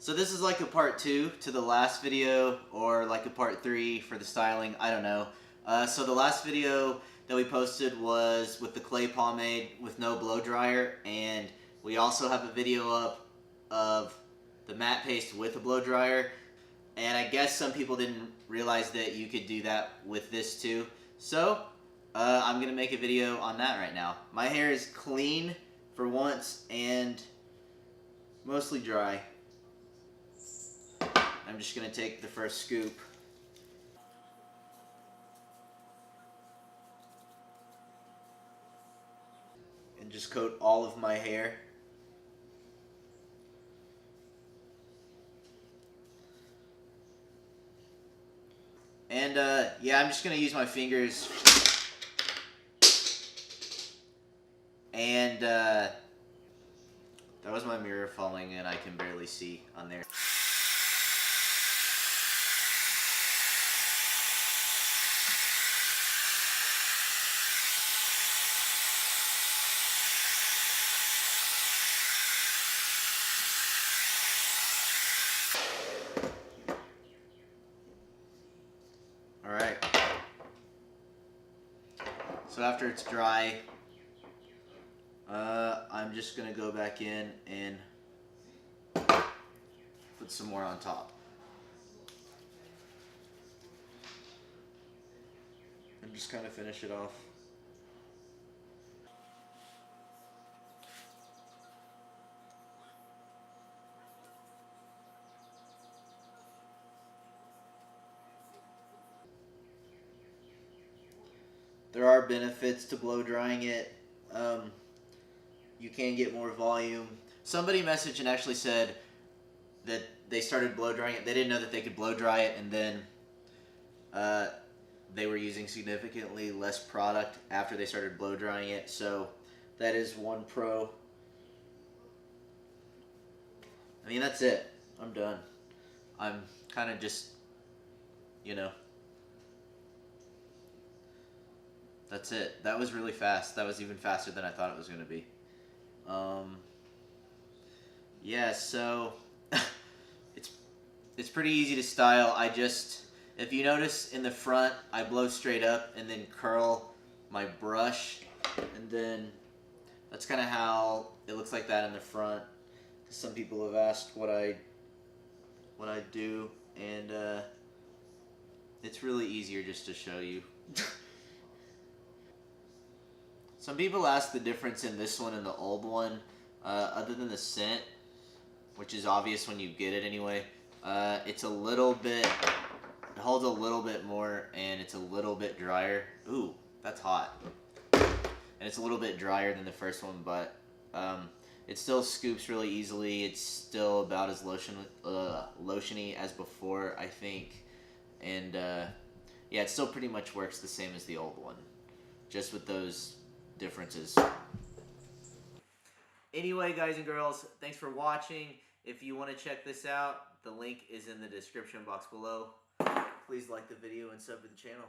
So this is like a part 2 to the last video, or like a part 3 for the styling, I don't know. So the last video that we posted was with the clay pomade with no blow dryer, and we also have a video up of the matte paste with a blow dryer. And I guess some people didn't realize that you could do that with this too. So I'm gonna make a video on that right now. My hair is clean for once and mostly dry. I'm just gonna take the first scoop. And just coat all of my hair. And yeah, I'm just gonna use my fingers. And that was my mirror falling and I can barely see on there. Alright. So after it's dry, I'm just going to go back in and put some more on top. And just kind of finish it off. There are benefits to blow drying it. You can get more volume. Somebody messaged and actually said that they started blow drying it. They didn't know that they could blow dry it, and then they were using significantly less product after they started blow drying it. So that is one pro. I mean, that's it. I'm done. I'm kind of just, you know. That's it. That was really fast. That was even faster than I thought it was going to be. Yeah, so it's pretty easy to style. If you notice in the front, I blow straight up and then curl my brush, and then that's kind of how it looks like that in the front. Some people have asked what I do, and it's really easier just to show you. Some people ask the difference in this one and the old one, other than the scent, which is obvious when you get it anyway. It's a little bit, it holds a little bit more, and it's a little bit drier. Ooh, that's hot. And it's a little bit drier than the first one, but it still scoops really easily. It's still about as lotiony as before, I think. And yeah, it still pretty much works the same as the old one, just with those differences. Anyway, guys and girls, thanks for watching. If you want to check this out, the link is in the description box below. Please like the video and sub to the channel.